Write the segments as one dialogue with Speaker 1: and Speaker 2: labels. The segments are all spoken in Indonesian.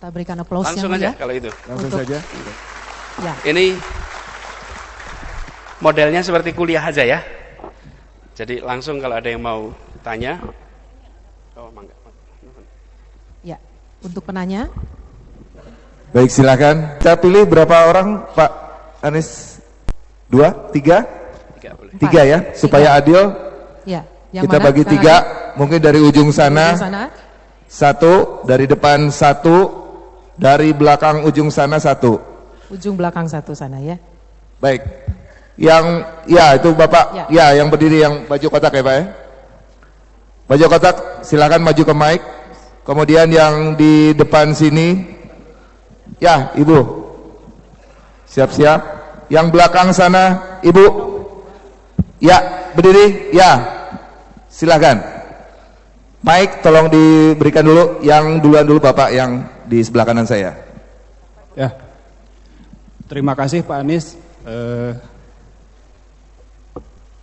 Speaker 1: Kita berikan aplaus
Speaker 2: langsung
Speaker 1: yang
Speaker 2: aja
Speaker 1: meriah.
Speaker 2: kalau itu.
Speaker 3: Langsung saja.
Speaker 1: Ya.
Speaker 2: Ini modelnya seperti kuliah aja ya. Jadi langsung kalau ada yang mau tanya. Oh, mangga.
Speaker 1: Ya, untuk penanya.
Speaker 3: Baik, silakan. Saya pilih berapa orang, Pak Anies? 2, 3?
Speaker 2: 3 boleh.
Speaker 3: 3 ya, supaya adil.
Speaker 1: Ya, yang
Speaker 3: Kita
Speaker 1: mana?
Speaker 3: bagi
Speaker 1: Kang
Speaker 3: 3,
Speaker 1: Adi?
Speaker 3: mungkin dari ujung
Speaker 1: Ujung
Speaker 3: sana.
Speaker 1: sana.
Speaker 3: 1, dari depan 1, dari belakang ujung sana 1.
Speaker 1: Ujung belakang satu sana ya.
Speaker 3: Baik. Yang ya itu Bapak, ya yang berdiri yang baju kotak ya Pak ya. Baju kotak silakan maju ke mic. Kemudian yang di depan sini, ya Ibu. Siap-siap. Yang belakang sana, Ibu. Ya, berdiri, ya. Silakan. Mic tolong diberikan dulu, yang duluan dulu Bapak yang di sebelah kanan saya.
Speaker 4: Ya, terima kasih Pak Anies.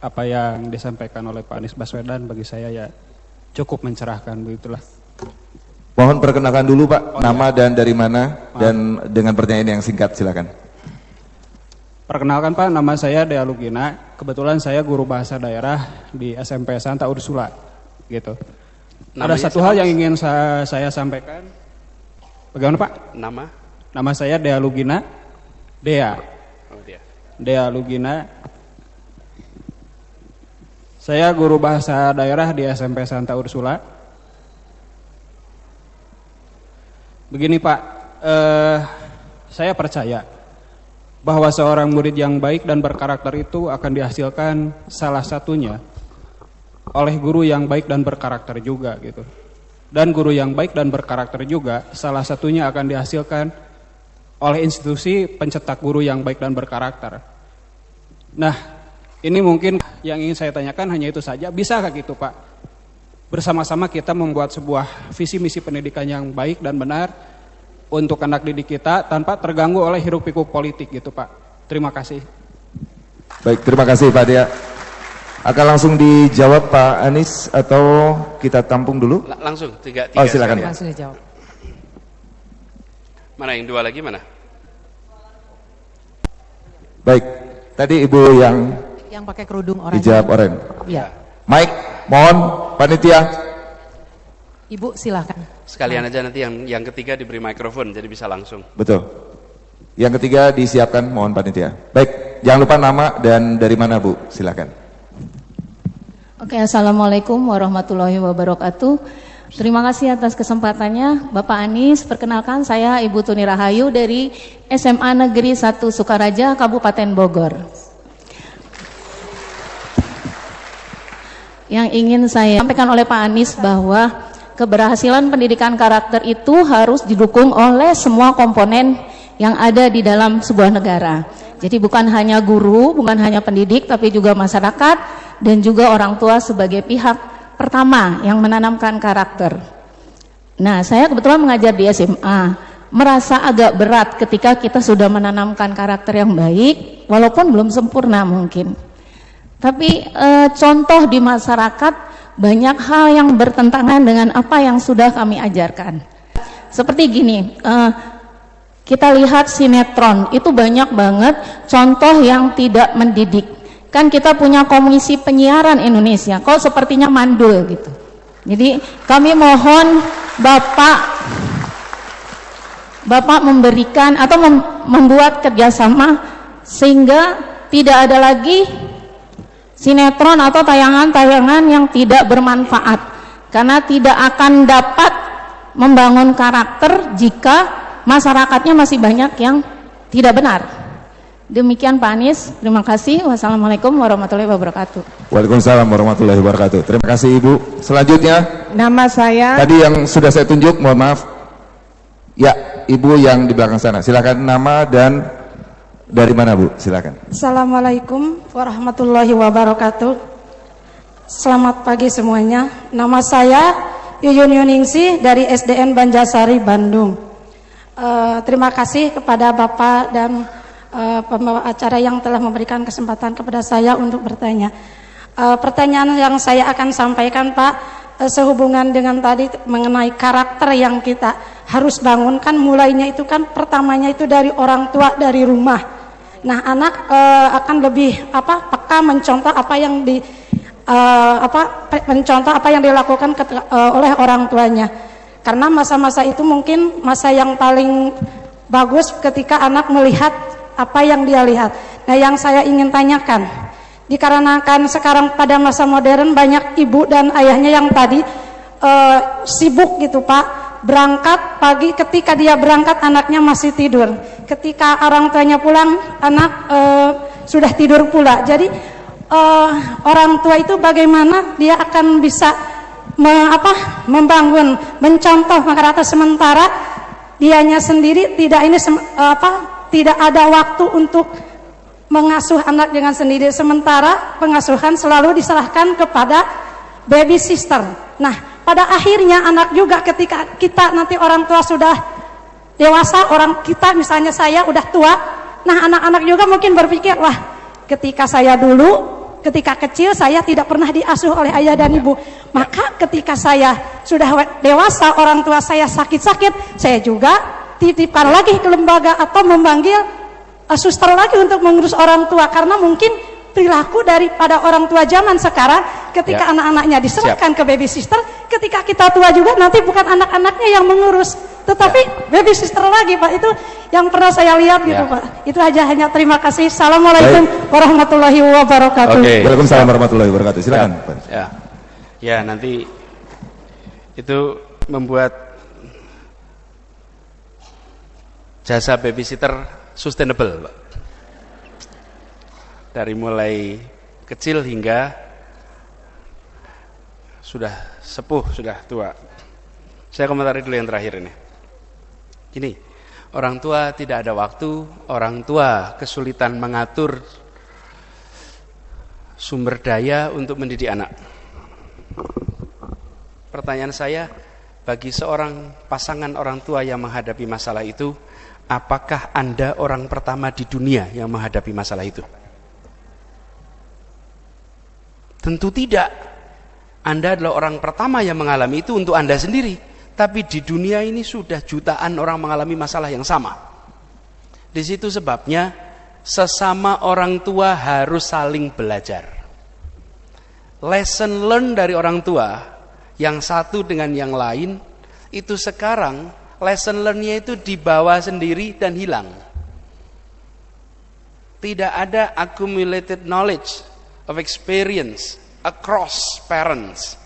Speaker 4: Apa yang disampaikan oleh Pak Anies Baswedan bagi saya ya cukup mencerahkan, begitulah.
Speaker 3: Mohon perkenalkan dulu Pak, nama dan dari mana, dan dengan pertanyaan yang singkat silakan.
Speaker 4: Perkenalkan Pak, nama saya Dea Lugina. Kebetulan saya guru bahasa daerah di SMP Santa Ursula, gitu.
Speaker 2: Namanya
Speaker 4: Ada satu hal yang ingin saya sampaikan. Bagaimana Pak? Nama saya Dea Lugina. Dea.
Speaker 2: Oh,
Speaker 4: Dea Lugina. Saya guru bahasa daerah di SMP Santa Ursula. Begini Pak, saya percaya bahwa seorang murid yang baik dan berkarakter itu akan dihasilkan salah satunya oleh guru yang baik dan berkarakter juga, gitu. Dan guru yang baik dan berkarakter juga salah satunya akan dihasilkan oleh institusi pencetak guru yang baik dan berkarakter. Nah, ini mungkin yang ingin saya tanyakan hanya itu saja. Bisakah gitu Pak? Bersama-sama kita membuat sebuah visi misi pendidikan yang baik dan benar untuk anak didik kita tanpa terganggu oleh hiruk pikuk politik gitu Pak. Terima kasih.
Speaker 3: Baik, terima kasih Pak Dea. Akan langsung dijawab Pak Anies atau kita tampung dulu?
Speaker 2: Langsung, tiga
Speaker 3: Oh silakan.
Speaker 1: Langsung dijawab.
Speaker 2: Mana yang 2 lagi mana?
Speaker 3: Baik, tadi Ibu
Speaker 1: yang pakai kerudung oranye.
Speaker 3: dijawab oranye.
Speaker 1: Ya.
Speaker 3: Mike, mohon panitia.
Speaker 1: Ibu silahkan.
Speaker 2: Sekalian aja nanti yang ketiga diberi mikrofon jadi bisa langsung.
Speaker 3: Betul. Yang ketiga disiapkan, mohon panitia. Baik, jangan lupa nama dan dari mana Bu, silakan.
Speaker 5: Oke, assalamualaikum warahmatullahi wabarakatuh. Terima kasih atas kesempatannya, Bapak Anies. Perkenalkan, saya Ibu Tuni Rahayu dari SMA Negeri 1 Sukaraja, Kabupaten Bogor. Yang ingin saya sampaikan oleh Pak Anies bahwa keberhasilan pendidikan karakter itu harus didukung oleh semua komponen yang ada di dalam sebuah negara. Jadi bukan hanya guru, bukan hanya pendidik, tapi juga masyarakat dan juga orang tua sebagai pihak pertama yang menanamkan karakter. Nah, saya kebetulan mengajar di SMA, merasa agak berat ketika kita sudah menanamkan karakter yang baik, walaupun belum sempurna mungkin. Tapi contoh di masyarakat banyak hal yang bertentangan dengan apa yang sudah kami ajarkan. Seperti gini, kita lihat sinetron, itu banyak banget contoh yang tidak mendidik. Kan kita punya Komisi Penyiaran Indonesia, kok sepertinya mandul gitu. Jadi kami mohon Bapak memberikan atau membuat kerjasama sehingga tidak ada lagi sinetron atau tayangan-tayangan yang tidak bermanfaat, karena tidak akan dapat membangun karakter jika masyarakatnya masih banyak yang tidak benar. Demikian Pak Anies, terima kasih. Wassalamualaikum warahmatullahi wabarakatuh.
Speaker 3: Waalaikumsalam warahmatullahi wabarakatuh. Terima kasih Ibu. Selanjutnya,
Speaker 6: nama saya
Speaker 3: tadi yang sudah saya tunjuk, mohon maaf. Ya, Ibu yang di belakang sana. Silakan nama dan dari mana Bu? Silakan.
Speaker 6: Assalamualaikum warahmatullahi wabarakatuh. Selamat pagi semuanya. Nama saya Yuyun Yuningsi dari SDN Banjarsari, Bandung. Terima kasih kepada Bapak dan pembawa acara yang telah memberikan kesempatan kepada saya untuk bertanya. Pertanyaan yang saya akan sampaikan Pak, sehubungan dengan tadi mengenai karakter yang kita harus bangunkan, mulainya itu kan pertamanya itu dari orang tua, dari rumah. Nah, anak akan lebih peka mencontoh apa yang mencontoh apa yang dilakukan oleh orang tuanya. Karena masa-masa itu mungkin masa yang paling bagus ketika anak melihat apa yang dia lihat. Nah, yang saya ingin tanyakan, dikarenakan sekarang pada masa modern banyak ibu dan ayahnya yang tadi sibuk gitu Pak, berangkat pagi, ketika dia berangkat anaknya masih tidur, ketika orang tuanya pulang anak sudah tidur pula. Jadi orang tua itu bagaimana dia akan bisa membangun, mencontoh masyarakat, sementara dianya sendiri tidak ada waktu untuk mengasuh anak dengan sendiri, sementara pengasuhan selalu diserahkan kepada baby sister. Nah, pada akhirnya anak juga ketika kita nanti orang tua sudah dewasa, orang kita misalnya saya udah tua, nah anak-anak juga mungkin berpikir, wah ketika saya dulu, ketika kecil saya tidak pernah diasuh oleh ayah dan ibu, maka ketika saya sudah dewasa orang tua saya sakit-sakit, saya juga titipkan lagi ke lembaga atau memanggil suster lagi untuk mengurus orang tua, karena mungkin perilaku daripada orang tua zaman sekarang ketika anak-anaknya diserahkan ke baby sister, ketika kita tua juga nanti bukan anak-anaknya yang mengurus, tetapi baby sister lagi Pak. Itu yang pernah saya lihat gitu Pak. Itu aja, hanya terima kasih. Assalamualaikum warahmatullahi wabarakatuh.
Speaker 3: Waalaikumsalam warahmatullahi wabarakatuh. Silakan.
Speaker 2: Ya, nanti itu membuat jasa babysitter sustainable Pak. Dari mulai kecil hingga sudah sepuh, sudah tua. Saya komentari dulu yang terakhir ini. Ini, orang tua tidak ada waktu, orang tua kesulitan mengatur sumber daya untuk mendidik anak. Pertanyaan saya, bagi seorang pasangan orang tua yang menghadapi masalah itu, apakah Anda orang pertama di dunia yang menghadapi masalah itu? Tentu tidak. Anda adalah orang pertama yang mengalami itu untuk Anda sendiri. Tapi di dunia ini sudah jutaan orang mengalami masalah yang sama. Di situ sebabnya sesama orang tua harus saling belajar. Lesson learn dari orang tua yang satu dengan yang lain itu sekarang lesson learn-nya itu dibawa sendiri dan hilang. Tidak ada accumulated knowledge of experience across parents,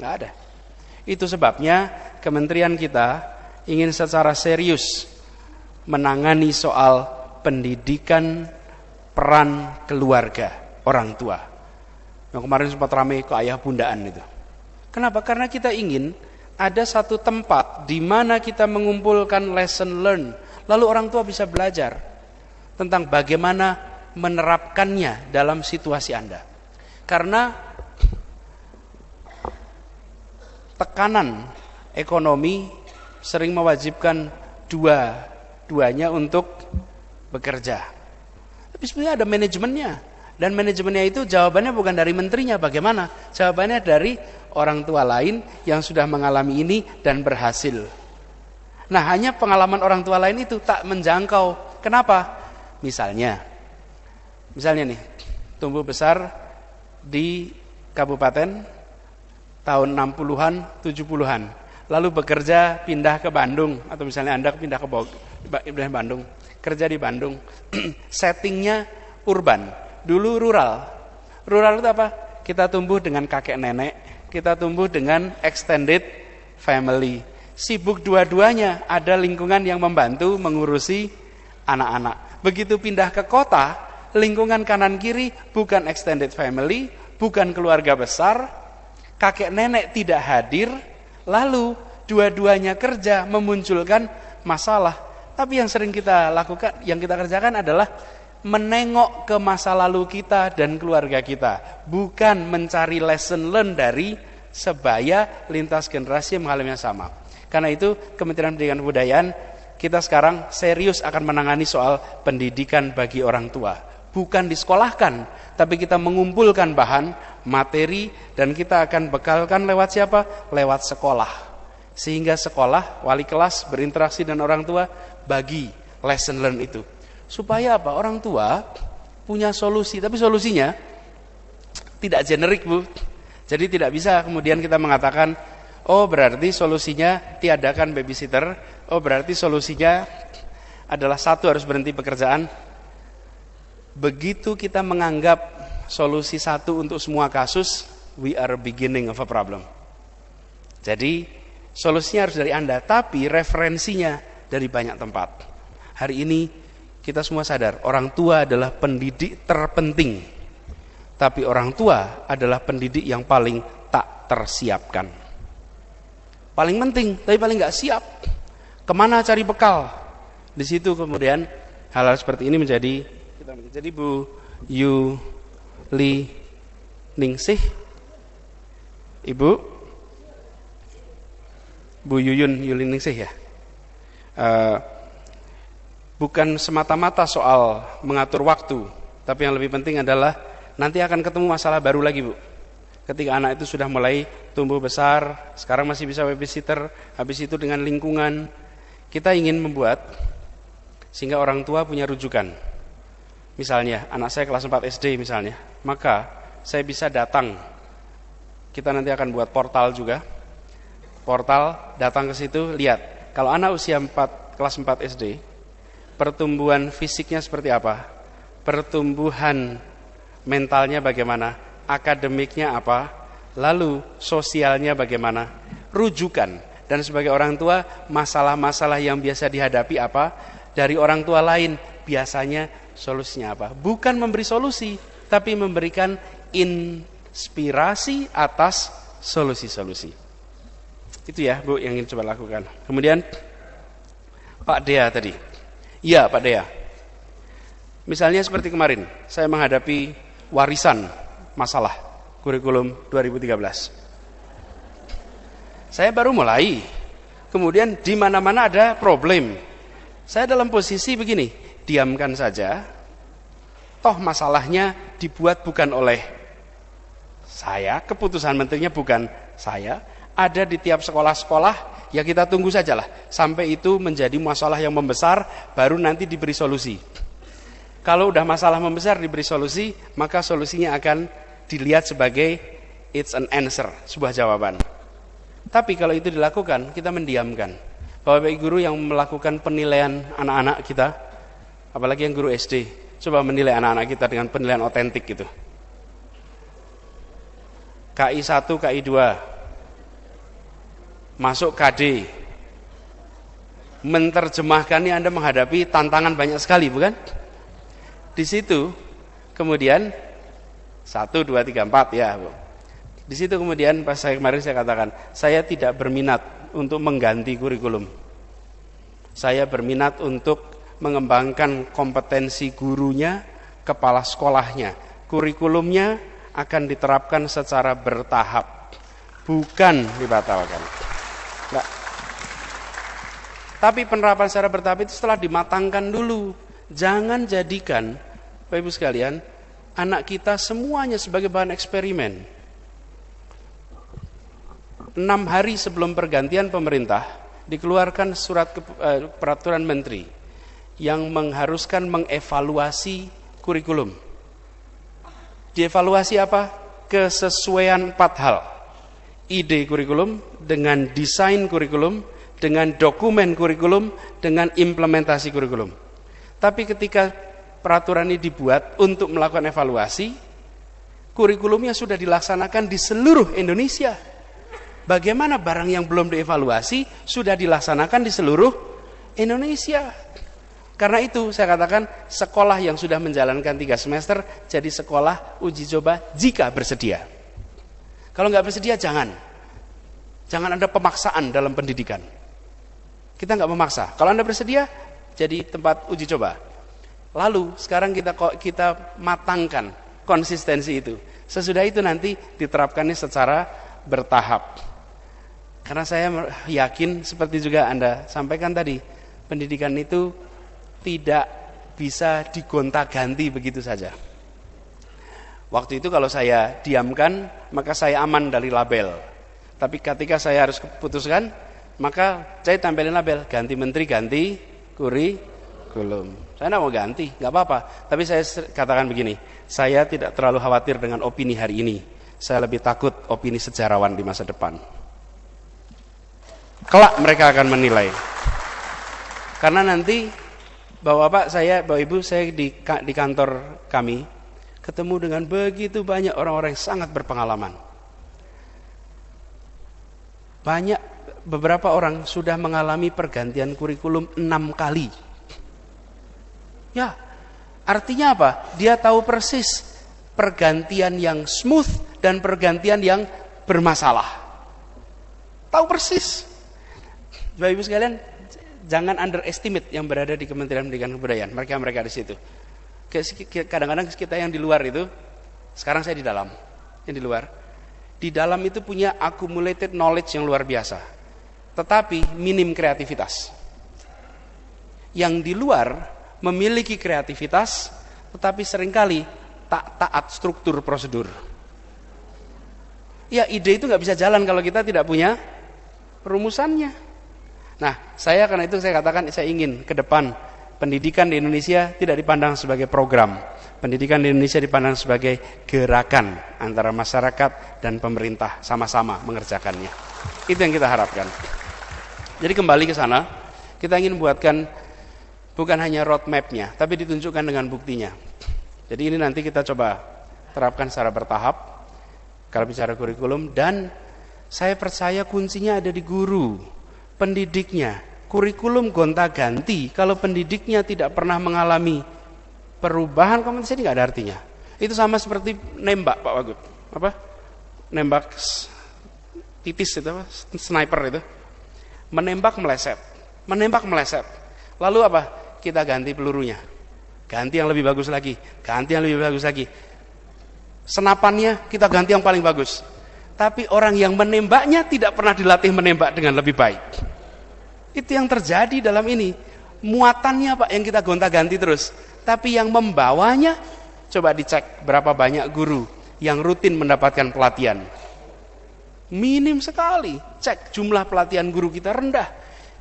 Speaker 2: nggak ada. Itu sebabnya kementerian kita ingin secara serius menangani soal pendidikan peran keluarga orang tua. Yang kemarin sempat ramai ke ayah bundaan itu. Kenapa? Karena kita ingin ada satu tempat di mana kita mengumpulkan lesson learn, lalu orang tua bisa belajar tentang bagaimana menerapkannya dalam situasi Anda. Karena tekanan ekonomi sering mewajibkan dua-duanya untuk bekerja. Tapi sebenarnya ada manajemennya. Dan manajemennya itu jawabannya bukan dari menterinya, bagaimana? Jawabannya dari orang tua lain yang sudah mengalami ini dan berhasil. Nah, hanya pengalaman orang tua lain itu tak menjangkau. Kenapa? Misalnya nih, tumbuh besar di kabupaten tahun 60-an, 70-an. Lalu bekerja pindah ke Bandung, atau misalnya Anda pindah ke Bandung, kerja di Bandung. Settingnya urban. Dulu rural. Rural itu apa? Kita tumbuh dengan kakek nenek, kita tumbuh dengan extended family. Sibuk dua-duanya, ada lingkungan yang membantu mengurusi anak-anak. Begitu pindah ke kota, lingkungan kanan kiri bukan extended family, bukan keluarga besar, kakek nenek tidak hadir, lalu dua-duanya kerja memunculkan masalah. Tapi yang sering kita lakukan, yang kita kerjakan adalah menengok ke masa lalu kita dan keluarga kita, bukan mencari lesson learn dari sebaya lintas generasi yang mengalami yang sama. Karena itu Kementerian Pendidikan dan Kebudayaan kita sekarang serius akan menangani soal pendidikan bagi orang tua. Bukan disekolahkan, tapi kita mengumpulkan bahan, materi, dan kita akan bekalkan lewat siapa? Lewat sekolah. Sehingga sekolah, wali kelas berinteraksi dengan orang tua, bagi lesson learn itu. Supaya apa? Orang tua punya solusi, tapi solusinya tidak generik, Bu. Jadi tidak bisa kemudian kita mengatakan, oh berarti solusinya tiadakan babysitter, oh berarti solusinya adalah satu, harus berhenti pekerjaan. Begitu kita menganggap solusi satu untuk semua kasus, we are beginning of a problem. Jadi solusinya harus dari Anda, tapi referensinya dari banyak tempat. Hari ini kita semua sadar, orang tua adalah pendidik terpenting. Tapi orang tua adalah pendidik yang paling tak tersiapkan. Paling penting, tapi paling gak siap. Kemana cari bekal? Di situ kemudian hal-hal seperti ini menjadi. Jadi Bu Yuli Ningsih, Ibu Bu Yuyun Yuli Ningsih ya. Bukan semata-mata soal mengatur waktu, tapi yang lebih penting adalah nanti akan ketemu masalah baru lagi, Bu. Ketika anak itu sudah mulai tumbuh besar, sekarang masih bisa babysitter, habis itu dengan lingkungan, kita ingin membuat sehingga orang tua punya rujukan. Misalnya, anak saya kelas 4 SD misalnya, maka saya bisa datang. Kita nanti akan buat portal juga. Portal, datang ke situ, lihat. Kalau anak usia kelas 4 SD, pertumbuhan fisiknya seperti apa? Pertumbuhan mentalnya bagaimana, akademiknya apa, lalu sosialnya bagaimana, rujukan. Dan sebagai orang tua, masalah-masalah yang biasa dihadapi apa, dari orang tua lain, biasanya solusinya apa. Bukan memberi solusi, tapi memberikan inspirasi atas solusi-solusi. Itu ya, Bu, yang ingin coba lakukan. Kemudian, Pak Dea tadi. Iya, Pak Dea. Misalnya seperti kemarin, saya menghadapi warisan masalah kurikulum 2013. Saya baru mulai, kemudian di mana-mana ada problem. Saya dalam posisi begini, diamkan saja. Toh masalahnya dibuat bukan oleh saya, keputusan menterinya bukan saya. Ada di tiap sekolah-sekolah, ya kita tunggu sajalah sampai itu menjadi masalah yang membesar, baru nanti diberi solusi. Kalau udah masalah membesar diberi solusi, maka solusinya akan dilihat sebagai it's an answer, sebuah jawaban. Tapi kalau itu dilakukan, kita mendiamkan. Bapak Ibu guru yang melakukan penilaian anak-anak kita, apalagi yang guru SD, coba menilai anak-anak kita dengan penilaian otentik gitu. KI 1, KI 2, masuk KD, menerjemahkannya Anda menghadapi tantangan banyak sekali, bukan? Di situ kemudian 1, 2, 3, 4 ya, Bu. Di situ kemudian pas kemarin saya katakan, saya tidak berminat untuk mengganti kurikulum. Saya berminat untuk mengembangkan kompetensi gurunya, kepala sekolahnya. Kurikulumnya akan diterapkan secara bertahap, bukan dibatalkan. Enggak. Tapi penerapan secara bertahap itu setelah dimatangkan dulu. Jangan jadikan, Bapak Ibu sekalian, anak kita semuanya sebagai bahan eksperimen. 6 hari sebelum pergantian pemerintah, dikeluarkan surat peraturan menteri yang mengharuskan mengevaluasi kurikulum. Dievaluasi apa? Kesesuaian 4 hal. Ide kurikulum, dengan desain kurikulum, dengan dokumen kurikulum, dengan implementasi kurikulum. Tapi ketika peraturan ini dibuat untuk melakukan evaluasi, kurikulumnya sudah dilaksanakan di seluruh Indonesia. Bagaimana barang yang belum dievaluasi sudah dilaksanakan di seluruh Indonesia? Karena itu saya katakan sekolah yang sudah menjalankan 3 semester jadi sekolah uji coba jika bersedia. Kalau nggak bersedia jangan ada pemaksaan dalam pendidikan. Kita nggak memaksa. Kalau Anda bersedia, jadi tempat uji coba. Lalu sekarang kita matangkan konsistensi itu. Sesudah itu nanti diterapkannya secara bertahap. Karena saya yakin seperti juga Anda sampaikan tadi, pendidikan itu tidak bisa digonta-ganti begitu saja. Waktu itu kalau saya diamkan, maka saya aman dari label. Tapi ketika saya harus putuskan, maka saya tampilin label, ganti menteri, ganti kurikulum. Saya tidak mau ganti, nggak apa-apa. Tapi saya katakan begini, saya tidak terlalu khawatir dengan opini hari ini. Saya lebih takut opini sejarawan di masa depan. Kelak mereka akan menilai. Karena nanti Bapak-bapak saya, Bapak Ibu, saya di kantor kami ketemu dengan begitu banyak orang-orang yang sangat berpengalaman. Beberapa orang sudah mengalami pergantian kurikulum 6 kali. Ya, artinya apa? Dia tahu persis pergantian yang smooth dan pergantian yang bermasalah. Tahu persis. Bapak Ibu sekalian, jangan underestimate yang berada di Kementerian Pendidikan dan Kebudayaan. Mereka di situ. Kadang-kadang kita yang di luar itu, sekarang saya di dalam, yang di luar. Di dalam itu punya accumulated knowledge yang luar biasa, tetapi minim kreativitas. Yang di luar memiliki kreativitas, tetapi seringkali tak taat struktur prosedur. Ya, ide itu nggak bisa jalan kalau kita tidak punya perumusannya. Nah, karena itu saya katakan, saya ingin ke depan pendidikan di Indonesia tidak dipandang sebagai program. Pendidikan di Indonesia dipandang sebagai gerakan antara masyarakat dan pemerintah sama-sama mengerjakannya. Itu yang kita harapkan. Jadi kembali ke sana, kita ingin buatkan bukan hanya roadmap-nya, tapi ditunjukkan dengan buktinya. Jadi ini nanti kita coba terapkan secara bertahap kalau bicara kurikulum, dan saya percaya kuncinya ada di guru, pendidiknya. Kurikulum gonta-ganti kalau pendidiknya tidak pernah mengalami perubahan komunitas ini nggak ada artinya. Itu sama seperti nembak, Pak Wagub. Apa? Nembak titis itu, apa? Sniper itu. Menembak meleset. Lalu apa? Kita ganti pelurunya. Ganti yang lebih bagus lagi. Senapannya kita ganti yang paling bagus. Tapi orang yang menembaknya tidak pernah dilatih menembak dengan lebih baik. Itu yang terjadi dalam ini. Muatannya Pak yang kita gonta-ganti terus. Tapi yang membawanya, coba dicek berapa banyak guru yang rutin mendapatkan pelatihan. Minim sekali. Cek jumlah pelatihan guru kita rendah.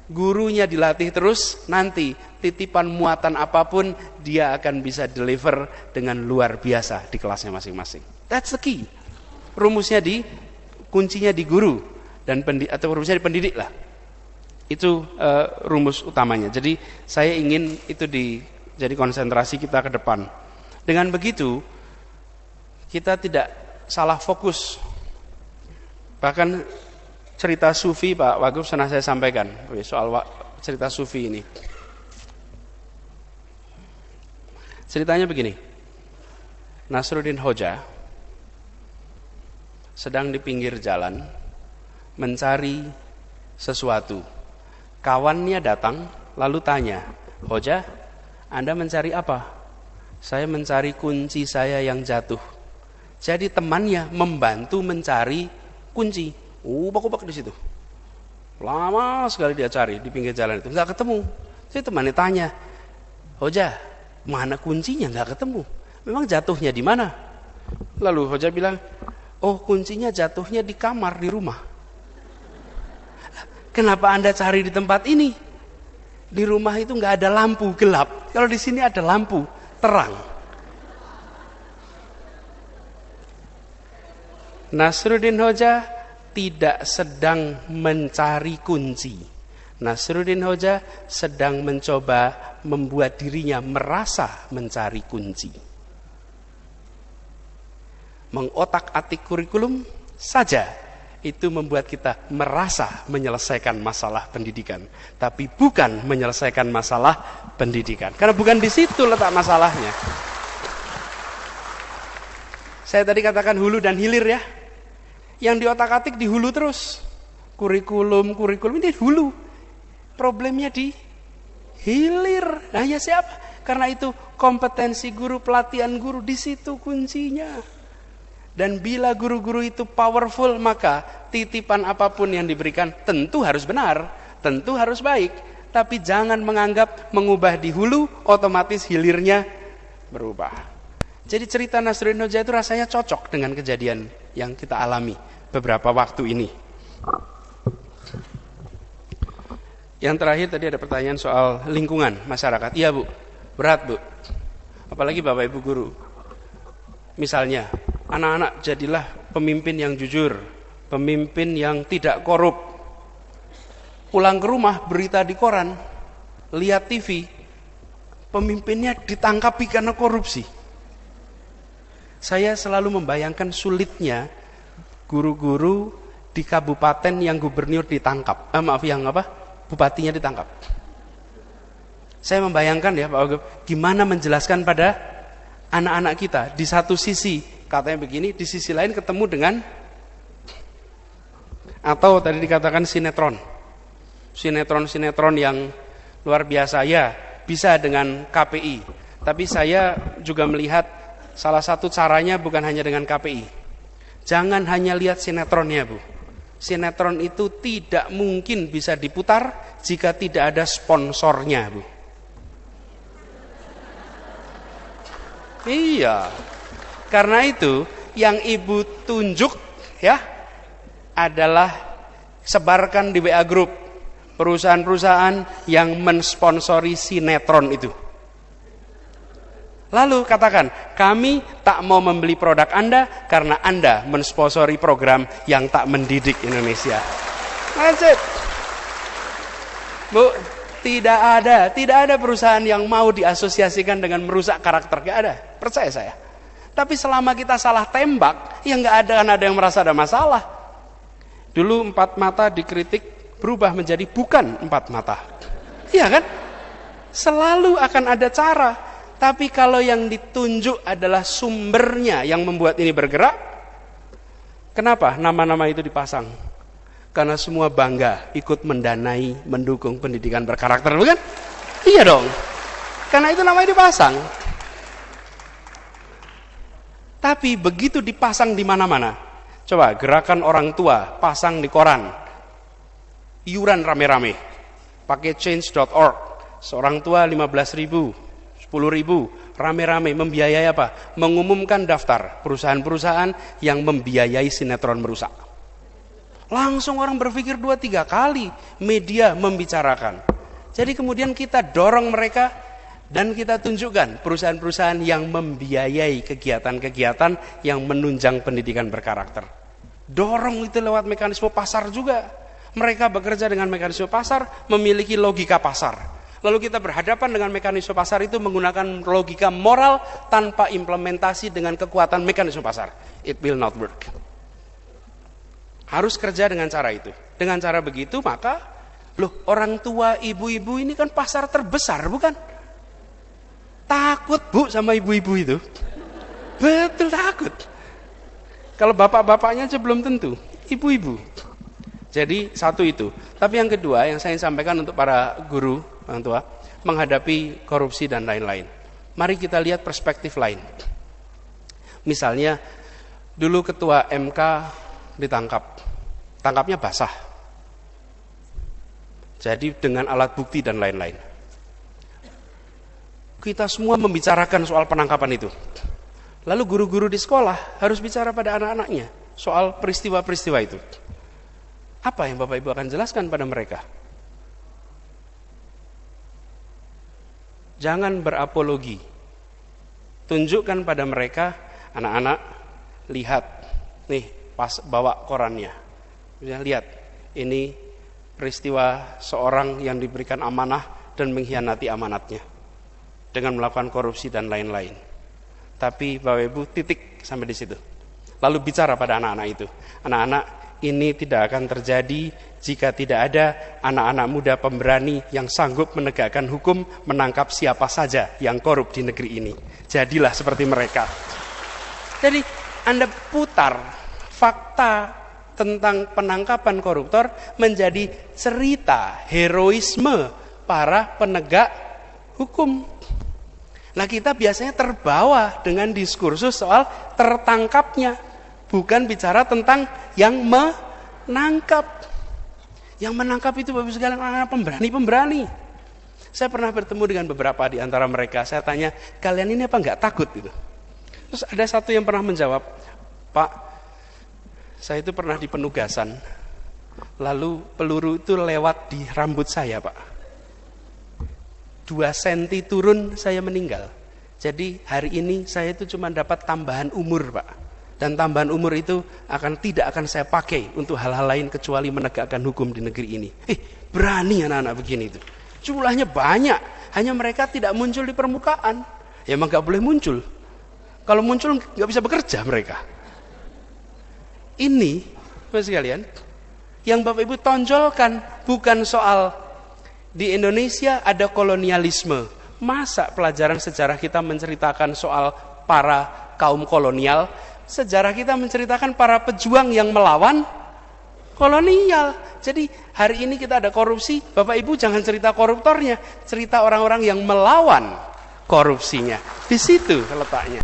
Speaker 2: Gurunya dilatih terus, nanti titipan muatan apapun dia akan bisa deliver dengan luar biasa di kelasnya masing-masing. That's the key. Kuncinya di guru dan atau rumusnya di pendidik lah. Itu rumus utamanya. Jadi saya ingin itu jadi konsentrasi kita ke depan. Dengan begitu, kita tidak salah fokus. Bahkan cerita sufi, Pak Wagub, pernah saya sampaikan soal cerita sufi ini. Ceritanya begini. Nasruddin Hoja sedang di pinggir jalan mencari sesuatu. Kawannya datang lalu tanya, "Hoja, Anda mencari apa?" "Saya mencari kunci saya yang jatuh." Jadi temannya membantu mencari kunci. Ubak-ubak di situ. Lama sekali dia cari di pinggir jalan itu, nggak ketemu. Jadi temannya tanya, "Hoja, mana kuncinya?" "Nggak ketemu." "Memang jatuhnya di mana?" Lalu Hoja bilang, "Oh, kuncinya jatuhnya di kamar di rumah." "Kenapa Anda cari di tempat ini? Di rumah itu nggak ada lampu, gelap. Kalau di sini ada lampu, terang." Nasruddin Hoja tidak sedang mencari kunci. Nasruddin Hoja sedang mencoba membuat dirinya merasa mencari kunci. Mengotak-atik kurikulum saja itu membuat kita merasa menyelesaikan masalah pendidikan, tapi bukan menyelesaikan masalah pendidikan. Karena bukan di situ letak masalahnya. Saya tadi katakan hulu dan hilir ya. Yang diotak-atik di hulu terus. Kurikulum ini hulu. Problemnya di hilir. Nah ya siapa? Karena itu kompetensi guru, pelatihan guru, di situ kuncinya. Dan bila guru-guru itu powerful, maka titipan apapun yang diberikan tentu harus benar, tentu harus baik. Tapi jangan menganggap mengubah di hulu, otomatis hilirnya berubah. Jadi cerita Nasruddin Hoja itu rasanya cocok dengan kejadian yang kita alami beberapa waktu ini. Yang terakhir tadi ada pertanyaan soal lingkungan masyarakat. Iya Bu, berat Bu. Apalagi Bapak Ibu guru. Misalnya, anak-anak jadilah pemimpin yang jujur, pemimpin yang tidak korup. Pulang ke rumah, berita di koran, lihat TV, pemimpinnya ditangkapi karena korupsi. Saya selalu membayangkan sulitnya guru-guru di kabupaten yang gubernur ditangkap. Bupatinya ditangkap. Saya membayangkan ya Pak Wagub, gimana menjelaskan pada anak-anak kita. Di satu sisi katanya begini, di sisi lain ketemu dengan, atau tadi dikatakan sinetron yang luar biasa. Ya, bisa dengan KPI. Tapi saya juga melihat salah satu caranya bukan hanya dengan KPI. Jangan hanya lihat sinetronnya Bu. Sinetron itu tidak mungkin bisa diputar jika tidak ada sponsornya Bu. Iya. Karena itu yang Ibu tunjuk ya adalah sebarkan di WA Group perusahaan-perusahaan yang mensponsori sinetron itu. Lalu katakan, kami tak mau membeli produk Anda karena Anda mensponsori program yang tak mendidik Indonesia. That's it. Bu, tidak ada perusahaan yang mau diasosiasikan dengan merusak karakter, gak ada. Percaya saya. Tapi selama kita salah tembak, ya gak akan ada yang merasa ada masalah. Dulu 4 mata dikritik berubah menjadi bukan 4 mata. Iya kan? Selalu akan ada cara. Tapi kalau yang ditunjuk adalah sumbernya yang membuat ini bergerak, kenapa nama-nama itu dipasang? Karena semua bangga ikut mendanai, mendukung pendidikan berkarakter, bukan? Iya dong. Karena itu namanya dipasang. Tapi begitu dipasang di mana-mana, coba gerakan orang tua pasang di koran, iuran rame-rame, pakai change.org, seorang tua 15.000. 10.000 rame-rame membiayai apa? Mengumumkan daftar perusahaan-perusahaan yang membiayai sinetron merusak. Langsung orang berpikir 2-3 kali media membicarakan. Jadi kemudian kita dorong mereka dan kita tunjukkan perusahaan-perusahaan yang membiayai kegiatan-kegiatan yang menunjang pendidikan berkarakter. Dorong itu lewat mekanisme pasar juga. Mereka bekerja dengan mekanisme pasar, memiliki logika pasar. Lalu kita berhadapan dengan mekanisme pasar itu menggunakan logika moral tanpa implementasi dengan kekuatan mekanisme pasar. It will not work. Harus kerja dengan cara itu. Dengan cara begitu maka, orang tua, ibu-ibu ini kan pasar terbesar, bukan? Takut Bu sama ibu-ibu itu. Betul takut. Kalau bapak-bapaknya aja belum tentu, ibu-ibu. Jadi satu itu. Tapi yang kedua yang saya sampaikan untuk para guru, orang tua, menghadapi korupsi dan lain-lain. Mari kita lihat perspektif lain. Misalnya, dulu ketua MK ditangkap. Tangkapnya basah. Jadi dengan alat bukti dan lain-lain. Kita semua membicarakan soal penangkapan itu. Lalu guru-guru di sekolah harus bicara pada anak-anaknya soal peristiwa-peristiwa itu. Apa yang Bapak Ibu akan jelaskan pada mereka? Jangan berapologi. Tunjukkan pada mereka, anak-anak, lihat, nih pas bawa korannya. Lihat, ini peristiwa seorang yang diberikan amanah dan mengkhianati amanatnya dengan melakukan korupsi dan lain-lain. Tapi Bapak Ibu titik sampai di situ. Lalu bicara pada anak-anak itu, anak-anak, ini tidak akan terjadi jika tidak ada anak-anak muda pemberani yang sanggup menegakkan hukum, menangkap siapa saja yang korup di negeri ini. Jadilah seperti mereka. Jadi Anda putar fakta tentang penangkapan koruptor menjadi cerita heroisme para penegak hukum. Nah, kita biasanya terbawa dengan diskursus soal tertangkapnya, bukan bicara tentang yang menangkap. Yang menangkap itu Bapak Ibu sekalian anak pemberani-pemberani. Saya pernah bertemu dengan beberapa di antara mereka. Saya tanya, kalian ini apa enggak takut gitu? Terus ada satu yang pernah menjawab, Pak, saya itu pernah di penugasan. Lalu peluru itu lewat di rambut saya, Pak. 2 senti turun saya meninggal. Jadi hari ini saya itu cuma dapat tambahan umur, Pak. Dan tambahan umur itu tidak akan saya pakai untuk hal-hal lain kecuali menegakkan hukum di negeri ini. Berani anak-anak begini itu. Jumlahnya banyak, hanya mereka tidak muncul di permukaan. Ya emang gak boleh muncul. Kalau muncul gak bisa bekerja mereka. Ini, Bapak sekalian, yang Bapak Ibu tonjolkan bukan soal di Indonesia ada kolonialisme. Masa pelajaran sejarah kita menceritakan soal para kaum kolonial? Sejarah kita menceritakan para pejuang yang melawan kolonial. Jadi hari ini kita ada korupsi, Bapak Ibu jangan cerita koruptornya, cerita orang-orang yang melawan korupsinya. Di situ letaknya.